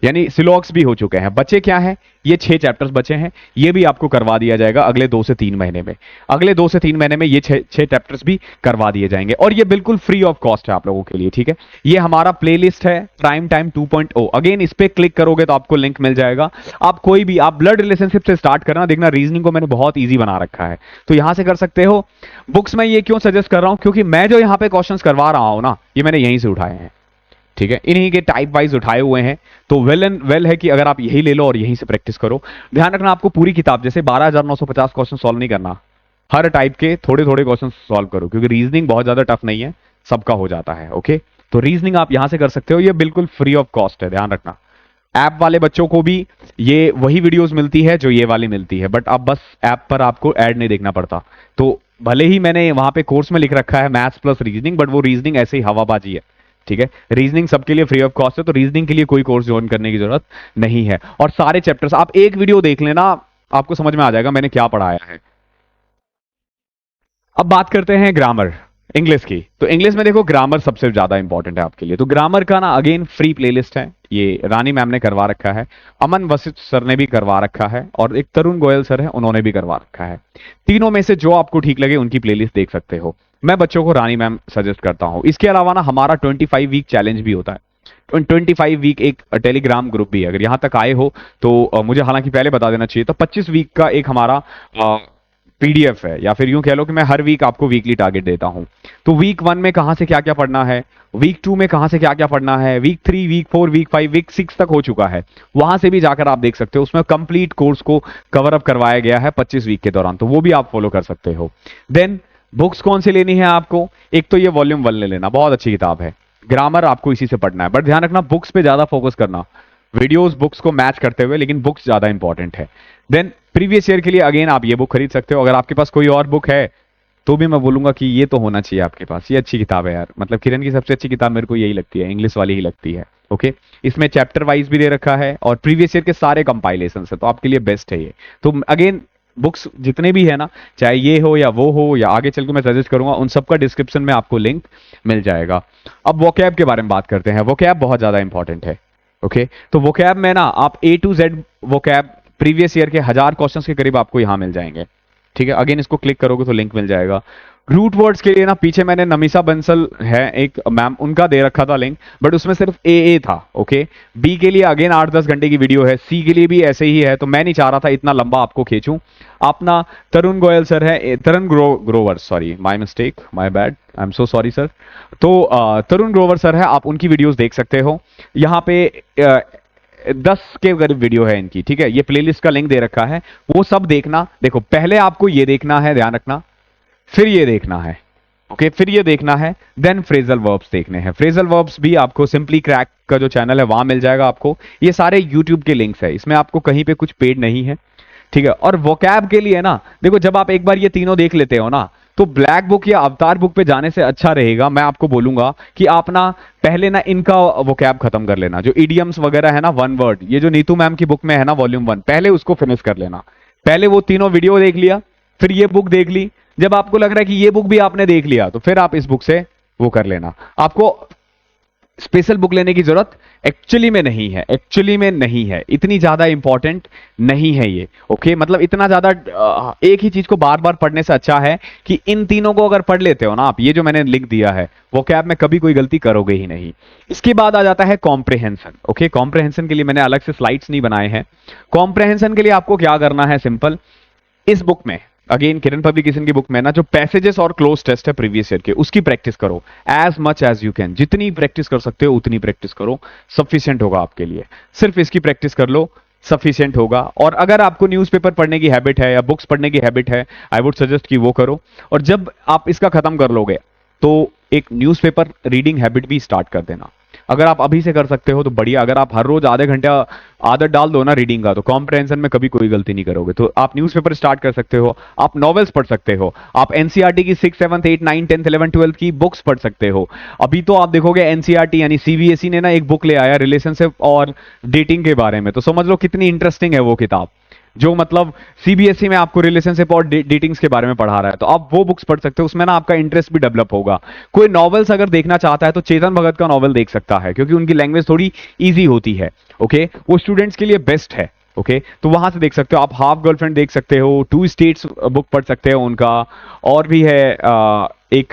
यानी सिलॉक्स भी हो चुके हैं। बचे क्या है? ये 6 चैप्टर्स बचे हैं, ये भी आपको करवा दिया जाएगा अगले 2 से 3 महीने में। अगले 2 से 3 महीने में ये 6 चैप्टर्स भी करवा दिए जाएंगे, और ये बिल्कुल फ्री ऑफ कॉस्ट है आप लोगों के लिए, ठीक है। ये हमारा प्लेलिस्ट है प्राइम टाइम 2.0, अगेन इस पे क्लिक करोगे तो आपको लिंक मिल जाएगा। आप कोई भी, आप ब्लड रिलेशनशिप से स्टार्ट करना, देखना रीजनिंग को मैंने बहुत इजी बना रखा है, तो यहां से कर सकते हो। बुक्स में ये क्यों सजेस्ट कर रहा हूं? क्योंकि मैं जो यहां पे क्वेश्चंस करवा रहा हूं ना, ये मैंने यहीं से उठाए हैं, ठीक है, इन्हीं के टाइप वाइज उठाए हुए हैं। तो वेल एंड वेल है कि अगर आप यही ले लो और यहीं से प्रैक्टिस करो। ध्यान रखना आपको पूरी किताब जैसे 12,950 क्वेश्चन सॉल्व नहीं करना, हर टाइप के थोड़े थोड़े क्वेश्चन सॉल्व करो, क्योंकि रीजनिंग बहुत ज्यादा टफ नहीं है, सबका हो जाता है, ओके। तो रीजनिंग आप यहां से कर सकते हो, ये बिल्कुल फ्री ऑफ कॉस्ट है, ध्यान रखना। ऐप वाले बच्चों को भी ये वही वीडियोस मिलती है जो ये वाली मिलती है, बट अब बस ऐप पर आपको ऐड नहीं देखना पड़ता। तो भले ही मैंने वहां पे कोर्स में लिख रखा है मैथ्स प्लस रीजनिंग, बट वो रीजनिंग ऐसे ही हवाबाजी है, ठीक है। रीजनिंग सबके लिए फ्री ऑफ कॉस्ट है, तो रीजनिंग के लिए कोई कोर्स ज्वाइन करने की जरूरत नहीं है। और सारे चैप्टर्स आप एक वीडियो देख लेना, आपको समझ में आ जाएगा मैंने क्या पढ़ाया है। अब बात करते हैं ग्रामर, इंग्लिश की। तो इंग्लिश में देखो ग्रामर सबसे ज्यादा इंपॉर्टेंट है आपके लिए। तो ग्रामर का ना अगेन फ्री प्लेलिस्ट है, ये रानी मैम ने करवा रखा है, अमन वशिष्ठ सर ने भी करवा रखा है, और एक तरुण गोयल सर है उन्होंने भी करवा रखा है। तीनों में से जो आपको ठीक लगे उनकी प्लेलिस्ट देख सकते हो। मैं बच्चों को रानी मैम सजेस्ट करता हूं। इसके अलावा ना हमारा 25 वीक चैलेंज भी होता है। 25 वीक एक टेलीग्राम ग्रुप भी है, अगर यहां तक आए हो तो मुझे हालांकि पहले बता देना चाहिए। तो 25 वीक का एक हमारा पीडीएफ है, या फिर यूं कह लो कि मैं हर वीक आपको वीकली टारगेट देता हूं। तो वीक 1 में कहां से क्या क्या पढ़ना है, वीक 2 में कहां से क्या क्या पढ़ना है, वीक 3 वीक 4 वीक 5 वीक 6 तक हो चुका है, वहां से भी जाकर आप देख सकते हो। उसमें कंप्लीट कोर्स को कवर अप करवाया गया है 25 वीक के दौरान, तो वो भी आप फॉलो कर सकते हो। देन बुक्स कौन सी लेनी है आपको? एक तो ये वॉल्यूम 1 ले लेना, बहुत अच्छी किताब है। ग्रामर आपको इसी से पढ़ना है, बट ध्यान रखना बुक्स पे ज्यादा फोकस करना, वीडियोस बुक्स को मैच करते हुए, लेकिन बुक्स ज्यादा इंपॉर्टेंट है। देन प्रीवियस ईयर के लिए अगेन आप ये बुक खरीद सकते हो। अगर आपके पास कोई और बुक है तो भी मैं बोलूंगा कि ये तो होना चाहिए आपके पास, ये अच्छी किताब है यार। मतलब किरण की सबसे अच्छी किताब मेरे को यही लगती है, इंग्लिश वाली ही लगती है, ओके। इसमें चैप्टर वाइज भी दे रखा है और प्रीवियस ईयर के सारे कंपाइलेशन है, तो आपके लिए बेस्ट है ये। तो अगेन बुक्स जितने भी है ना, चाहे ये हो या वो हो या आगे चल के मैं सजेस्ट करूंगा, उन सबका डिस्क्रिप्शन में आपको लिंक मिल जाएगा। अब वोकैब के बारे में बात करते हैं। वोकैब बहुत ज्यादा इंपॉर्टेंट है, ओके। तो वोकैब में ना आप A to Z vocab previous year के 1000 क्वेश्चंस के करीब आपको यहां मिल जाएंगे, ठीक है। अगेन इसको क्लिक करोगे तो लिंक मिल जाएगा। रूट वर्ड्स के लिए ना पीछे मैंने नमिसा बंसल है एक मैम, उनका दे रखा था लिंक, बट उसमें सिर्फ ए था, ओके। बी के लिए अगेन 8-10 घंटे की वीडियो है, सी के लिए भी ऐसे ही है, तो मैं नहीं चाह रहा था इतना लंबा आपको खींचूं। अपना तरुण गोयल सर है, Tarun Grover, sorry my mistake, my bad, I am so sorry sir. तो तरुण ग्रोवर सर है, आप उनकी वीडियोस देख सकते हो। यहाँ पे 10 के करीब वीडियो है इनकी, ठीक है। ये प्लेलिस्ट का लिंक दे रखा है, वो सब देखना। देखो पहले आपको ये देखना है, ध्यान रखना, फिर ये देखना है, ओके, फिर ये देखना है, देन फ्रेजल वर्ब्स देखने हैं। फ्रेजल वर्ब्स भी आपको सिंपली क्रैक का जो चैनल है वहां मिल जाएगा आपको। ये सारे यूट्यूब के लिंक्स है, इसमें आपको कहीं पे कुछ पेड नहीं है, ठीक है। और वोकैब के लिए ना देखो, जब आप एक बार ये तीनों देख लेते हो ना, तो ब्लैक बुक या अवतार बुक पे जाने से अच्छा रहेगा, मैं आपको बोलूंगा कि आप ना पहले ना इनका वोकैब खत्म कर लेना, जो इडियम्स वगैरह है ना, वन वर्ड, ये जो नीतू मैम की बुक में है ना वॉल्यूम 1, पहले उसको फिनिश कर लेना। पहले वो तीनों वीडियो देख लिया, फिर ये बुक देख ली, जब आपको लग रहा है कि ये बुक भी आपने देख लिया, तो फिर आप इस बुक से वो कर लेना। आपको स्पेशल बुक लेने की जरूरत एक्चुअली में नहीं है, एक्चुअली में नहीं है, इतनी ज्यादा इंपॉर्टेंट नहीं है ये। ओके, मतलब इतना ज्यादा एक ही चीज को बार बार पढ़ने से अच्छा है कि इन तीनों को अगर पढ़ लेते हो ना आप, ये जो मैंने लिख दिया है वो कैब में कभी कोई गलती करोगे ही नहीं। इसके बाद आ जाता है कॉम्प्रेहेंशन। ओके, कॉम्प्रेहेंशन के लिए मैंने अलग से स्लाइड्स नहीं बनाए हैं। कॉम्प्रेहेंशन के लिए आपको क्या करना है, सिंपल, इस बुक में अगेन किरण पब्लिकेशन की बुक में ना जो पैसेजेस और क्लोज टेस्ट है प्रीवियस ईयर के, उसकी प्रैक्टिस करो as much as you can. जितनी प्रैक्टिस कर सकते हो उतनी प्रैक्टिस करो, सफिशिएंट होगा आपके लिए। सिर्फ इसकी प्रैक्टिस कर लो, सफिशिएंट होगा। और अगर आपको न्यूज़पेपर पढ़ने की हैबिट है या बुक्स पढ़ने की हैबिट है, आई वुड सजेस्ट कि वो करो। और जब आप इसका खत्म कर लोगे तो एक न्यूज़पेपर रीडिंग हैबिट भी स्टार्ट कर देना। अगर आप अभी से कर सकते हो तो बढ़िया। अगर आप हर रोज आधे घंटे आदत डाल दो ना रीडिंग का, तो कॉम्प्रहेंशन में कभी कोई गलती नहीं करोगे। तो आप न्यूज़पेपर स्टार्ट कर सकते हो, आप नॉवेल्स पढ़ सकते हो, आप एनसीईआरटी की 6, 7, 8, 9, 10, 11, 12 की बुक्स पढ़ सकते हो। अभी तो आप देखोगे एनसीईआरटी यानी सीबीएसई ने ना एक बुक ले आया रिलेशनशिप और डेटिंग के बारे में, तो समझ लो कितनी इंटरेस्टिंग है वो किताब, जो मतलब सीबीएसई में आपको रिलेशनशिप और डेटिंग्स के बारे में पढ़ा रहा है। तो आप वो बुक्स पढ़ सकते हो, उसमें ना आपका इंटरेस्ट भी डेवलप होगा। कोई नॉवेल्स अगर देखना चाहता है तो चेतन भगत का नॉवेल देख सकता है, क्योंकि उनकी लैंग्वेज थोड़ी इजी होती है। ओके, वो स्टूडेंट्स के लिए बेस्ट है। ओके, तो वहां से देख सकते हो। आप हाफ गर्लफ्रेंड देख सकते हो, 2 स्टेट्स बुक पढ़ सकते हो उनका। और भी है एक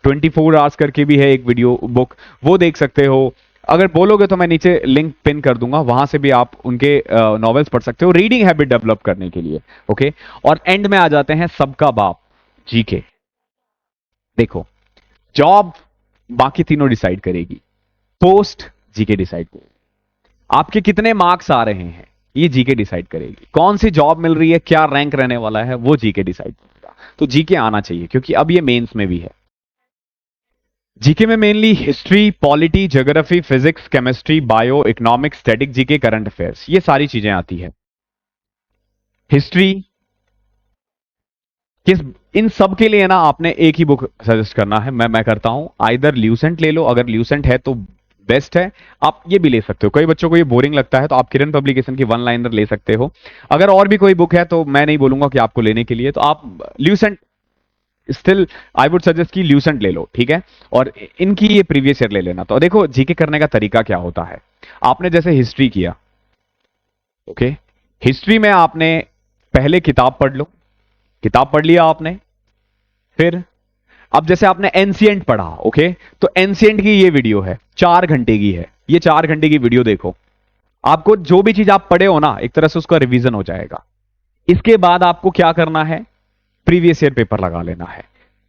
24 आवर्स करके भी है एक वीडियो बुक, वो देख सकते हो। अगर बोलोगे तो मैं नीचे लिंक पिन कर दूंगा, वहां से भी आप उनके नॉवेल्स पढ़ सकते हो रीडिंग हैबिट डेवलप करने के लिए। ओके, और एंड में आ जाते हैं सबका बाप, जीके। देखो, जॉब बाकी तीनों डिसाइड करेगी, पोस्ट जीके डिसाइड करेगी, आपके कितने मार्क्स आ रहे हैं ये जीके डिसाइड करेगी, कौन सी जॉब मिल रही है, क्या रैंक रहने वाला है, वो जीके डिसाइड करेगा। तो जीके आना चाहिए, क्योंकि अब ये मेंस में भी है। जीके में mainly history, polity, geography, physics, chemistry, bio, economics, static GK, current affairs, ये सारी चीजें आती है। हिस्ट्री किस, इन सब के लिए ना आपने एक ही बुक सजेस्ट करना है, मैं करता हूं, आइदर ल्यूसेंट ले लो, अगर ल्यूसेंट है तो बेस्ट है। आप ये भी ले सकते हो, कई बच्चों को ये बोरिंग लगता है तो आप किरण पब्लिकेशन की वन लाइनर ले सकते हो। अगर और भी कोई बुक है तो मैं नहीं बोलूंगा कि आपको लेने के लिए, तो आप Lucent still I would suggest कि ल्यूसेंट ले लो, ठीक है। और इनकी ये प्रीवियस ईयर ले लेना। तो देखो जीके करने का तरीका क्या होता है, आपने जैसे हिस्ट्री किया, ओके, हिस्ट्री में आपने पहले किताब पढ़ लो, किताब पढ़ लिया आपने, फिर अब जैसे आपने एंशिएंट पढ़ा, ओके, तो एंशिएंट की ये वीडियो है 4 घंटे की है, ये 4 घंटे की वीडियो देखो, आपको जो भी चीज आप पढ़े हो ना एक तरह से उसका रिवीजन हो जाएगा। इसके बाद आपको क्या करना है, प्रीवियस ईयर पेपर लगा लेना है।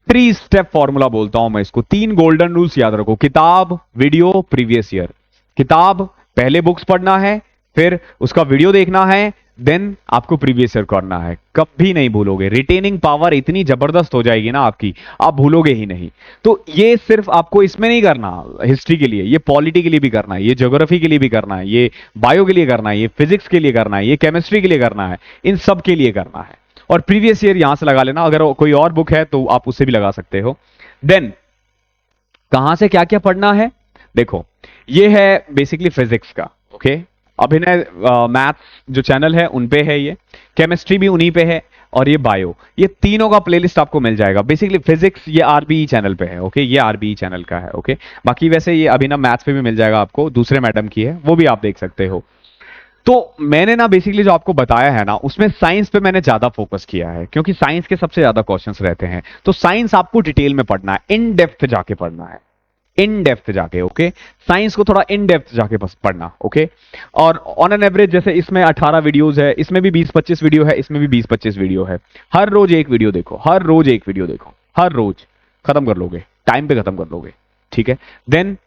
3 स्टेप फॉर्मूला बोलता हूं मैं इसको, 3 गोल्डन रूल्स याद रखो, किताब, वीडियो, प्रीवियस ईयर। किताब पहले बुक्स पढ़ना है, फिर उसका वीडियो देखना है, देन आपको प्रीवियस ईयर करना है। कभी नहीं भूलोगे, रिटेनिंग पावर इतनी जबरदस्त हो जाएगी ना आपकी, आप भूलोगे ही नहीं। तो ये सिर्फ आपको इसमें नहीं करना हिस्ट्री के लिए, ये पॉलिटी के लिए भी करना है, ये ज्योग्राफी के लिए भी करना है, ये बायो के लिए करना है, ये फिजिक्स के लिए करना है, ये केमिस्ट्री के लिए करना है, इन सब के लिए करना है। और प्रीवियस ईयर यहां से लगा लेना, अगर कोई और बुक है तो आप उससे भी लगा सकते हो। देन कहां से क्या क्या पढ़ना है, देखो ये है बेसिकली फिजिक्स का, ओके, अभिनय मैथ्स जो चैनल है उन पे है, ये केमिस्ट्री भी उन्हीं पे है, और ये बायो, ये तीनों का प्लेलिस्ट आपको मिल जाएगा। बेसिकली फिजिक्स ये आरबीई चैनल पे है, ओके, ये आरबीई चैनल का है, ओके। बाकी वैसे ये अभिनव मैथ्स पे भी मिल जाएगा आपको, दूसरे मैडम की है, वो भी आप देख सकते हो। तो मैंने ना बेसिकली जो आपको बताया है ना, उसमें साइंस पे मैंने ज्यादा फोकस किया है, क्योंकि साइंस के सबसे ज्यादा क्वेश्चंस रहते हैं। तो साइंस आपको डिटेल में पढ़ना है, इन डेप्थ जाके पढ़ना है, इन डेप्थ जाके, ओके, साइंस को थोड़ा इन डेप्थ जाके बस पढ़ना, ओके। और ऑन एन एवरेज जैसे इसमें 18 वीडियोस है, इसमें भी 20-25 वीडियो है, इसमें भी 20-25 वीडियो है। हर रोज एक वीडियो देखो, हर रोज एक वीडियो देखो, हर रोज खत्म कर लोगे, टाइम पे खत्म कर लोगे, ठीक है। देन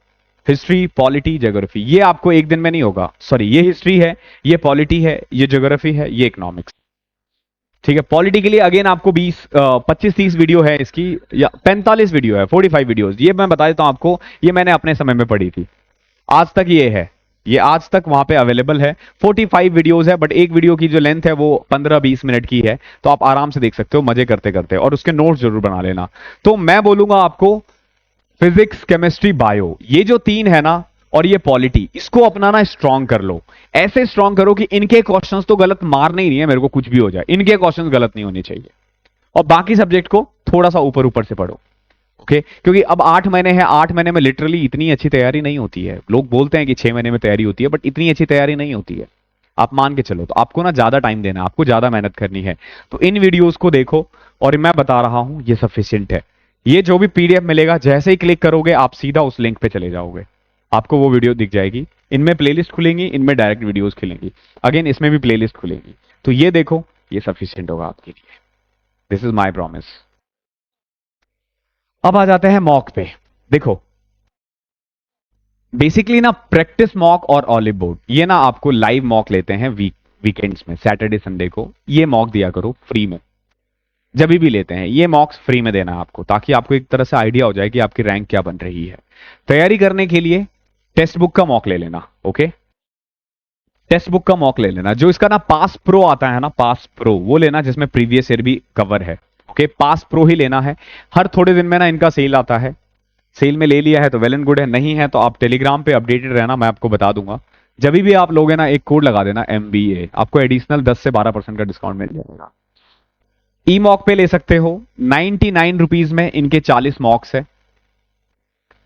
हिस्ट्री, पॉलिटी, ज्योग्राफी, ये आपको एक दिन में नहीं होगा, सॉरी, ये हिस्ट्री है, ये पॉलिटी है, ये ज्योग्राफी है, ये इकोनॉमिक्स, ठीक है, पॉलिटी के लिए अगेन आपको 25-30 वीडियो है इसकी, या 45 वीडियो है, 45 वीडियोस, ये मैं बता देता हूं आपको, ये मैंने अपने समय में पढ़ी थी, आज तक ये है, ये आज तक वहां पे अवेलेबल है। 45 वीडियोस है, बट एक वीडियो की जो लेंथ है वो 15-20 मिनट की है, तो आप आराम से देख सकते हो मजे करते करते, और उसके नोट्स जरूर बना लेना। तो मैं बोलूंगा आपको फिजिक्स, केमिस्ट्री, बायो, ये जो तीन है ना, और ये पॉलिटी, इसको अपनाना स्ट्रांग कर लो, ऐसे स्ट्रांग करो कि इनके क्वेश्चंस तो गलत मारने ही नहीं है, मेरे को कुछ भी हो जाए, इनके क्वेश्चंस गलत नहीं होने चाहिए, और बाकी सब्जेक्ट को थोड़ा सा ऊपर ऊपर से पढ़ो। ओके, क्योंकि अब 8 महीने हैं, 8 महीने में लिटरली इतनी अच्छी तैयारी नहीं होती है। लोग बोलते हैं कि 6 महीने में तैयारी होती है, बट इतनी अच्छी तैयारी नहीं होती है, आप मान के चलो। तो आपको ना ज्यादा टाइम देना है, आपको ज्यादा मेहनत करनी है, तो इन वीडियोस को देखो, और मैं बता रहा हूं ये सफिशिएंट है। ये जो भी पीडीएफ मिलेगा, जैसे ही क्लिक करोगे आप सीधा उस लिंक पे चले जाओगे, आपको वो वीडियो दिख जाएगी, इनमें प्लेलिस्ट खुलेंगी, इनमें डायरेक्ट वीडियोस खुलेंगी, अगेन इसमें भी प्लेलिस्ट खुलेंगी, तो ये देखो, ये सफिशिएंट होगा आपके लिए, दिस इज माई प्रॉमिस। अब आ जाते हैं मॉक पे। देखो, बेसिकली ना प्रैक्टिस मॉक और ऑलिव बोर्ड, ये ना आपको लाइव मॉक लेते हैं वीकेंड्स में, सैटरडे संडे को ये मॉक दिया करो फ्री में, जब भी लेते हैं ये मॉक्स फ्री में देना है आपको, ताकि आपको एक तरह से आइडिया हो जाए कि आपकी रैंक क्या बन रही है। तैयारी करने के लिए टेक्स्ट बुक का मॉक ले लेना। ओके, टेक्स्ट बुक का मॉक ले लेना, जो इसका ना पास प्रो आता है ना, पास प्रो वो लेना, जिसमें प्रीवियस ईयर भी कवर है। ओके, पास प्रो ही लेना है। हर थोड़े दिन में ना इनका सेल आता है, सेल में ले लिया है तो वेल एंड गुड है, नहीं है तो आप टेलीग्राम पे अपडेटेड रहना, मैं आपको बता दूंगा। जब भी आप लोगे ना, एक कोड लगा देना MBA, आपको एडिशनल 10 से 12% का डिस्काउंट मिल जाएगा। ई मॉक पे ले सकते हो 99 रुपीज में, इनके 40 मॉक्स है।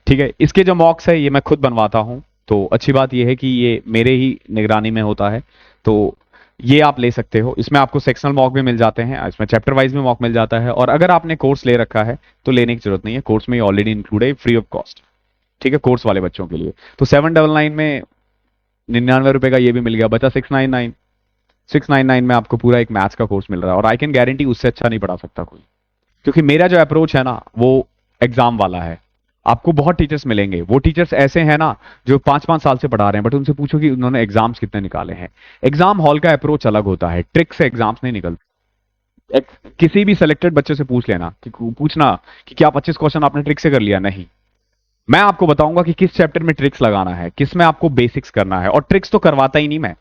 ठीक है, इसके जो मॉक्स है ये मैं खुद बनवाता हूं, तो अच्छी बात ये है कि ये मेरे ही निगरानी में होता है, तो ये आप ले सकते हो। इसमें आपको सेक्शनल मॉक भी मिल जाते हैं, इसमें चैप्टर वाइज भी मॉक मिल जाता है, और अगर आपने कोर्स ले रखा है तो लेने की जरूरत नहीं है, कोर्स में ऑलरेडी इंक्लूड है, फ्री ऑफ कॉस्ट। ठीक है, कोर्स वाले बच्चों के लिए तो 799 में 99 रुपए का ये भी मिल गया, बचा 699 में आपको पूरा एक मैथ्स का कोर्स मिल रहा है, और आई कैन गारंटी उससे अच्छा नहीं पढ़ा सकता कोई, क्योंकि मेरा जो अप्रोच है ना वो एग्जाम वाला है। आपको बहुत टीचर्स मिलेंगे, वो टीचर्स ऐसे हैं ना जो 5-5 साल से पढ़ा रहे हैं, बट उनसे पूछो कि उन्होंने एग्जाम्स कितने निकाले हैं। एग्जाम हॉल का अप्रोच अलग होता है, ट्रिक से एग्जाम्स नहीं निकलते। किसी भी सिलेक्टेड बच्चे से पूछ लेना कि पूछना कि क्या 25 क्वेश्चन आपने ट्रिक से कर लिया, नहीं। मैं आपको बताऊंगा कि किस चैप्टर में ट्रिक्स लगाना है, किस में आपको बेसिक्स करना है, और ट्रिक्स तो करवाता ही नहीं मैं,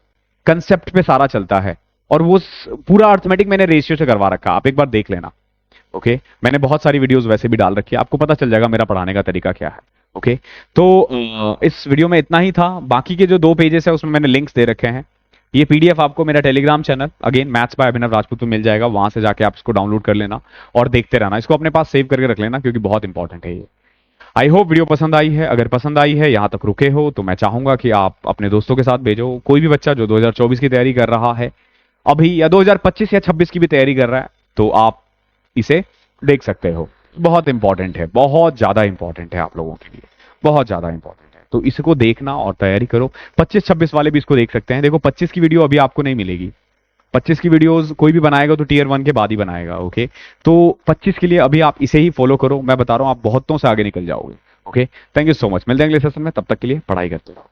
कंसेप्ट पे सारा चलता है, और वो पूरा अर्थमेटिक मैंने रेशियो से करवा रखा, आप एक बार देख लेना। ओके, मैंने बहुत सारी वीडियोस वैसे भी डाल रखी है, आपको पता चल जाएगा मेरा पढ़ाने का तरीका क्या है। ओके, तो इस वीडियो में इतना ही था। बाकी के जो 2 पेजेस है उसमें मैंने लिंक्स दे रखे हैं। ये पीडीएफ आपको मेरा Telegram channel again maths by Abhinav Rajput में मिल जाएगा, वहां से जाके आप इसको डाउनलोड कर लेना और देखते रहना, इसको अपने पास सेव करके रख लेना, क्योंकि बहुत इंपॉर्टेंट है ये। आई होप वीडियो पसंद आई है, अगर पसंद आई है, यहां तक रुके हो, तो मैं चाहूंगा कि आप अपने दोस्तों के साथ भेजो। कोई भी बच्चा जो 2024 की तैयारी कर रहा है अभी, या 2025 या 26 की भी तैयारी कर रहा है, तो आप इसे देख सकते हो। बहुत इंपॉर्टेंट है, बहुत ज्यादा इंपॉर्टेंट है आप लोगों के लिए, बहुत ज्यादा इंपॉर्टेंट है, तो इसको देखना और तैयारी करो। 25-26 वाले भी इसको देख सकते हैं। देखो 25 की वीडियो अभी आपको नहीं मिलेगी, 25 की वीडियोस कोई भी बनाएगा तो टीयर 1 के बाद ही बनाएगा। ओके, तो 25 के लिए अभी आप इसे ही फॉलो करो, मैं बता रहा हूं आप बहुतों से आगे निकल जाओगे। Okay, thank you so much, मिलते हैं अगले सेशन में, तब तक के लिए पढ़ाई करते रहो।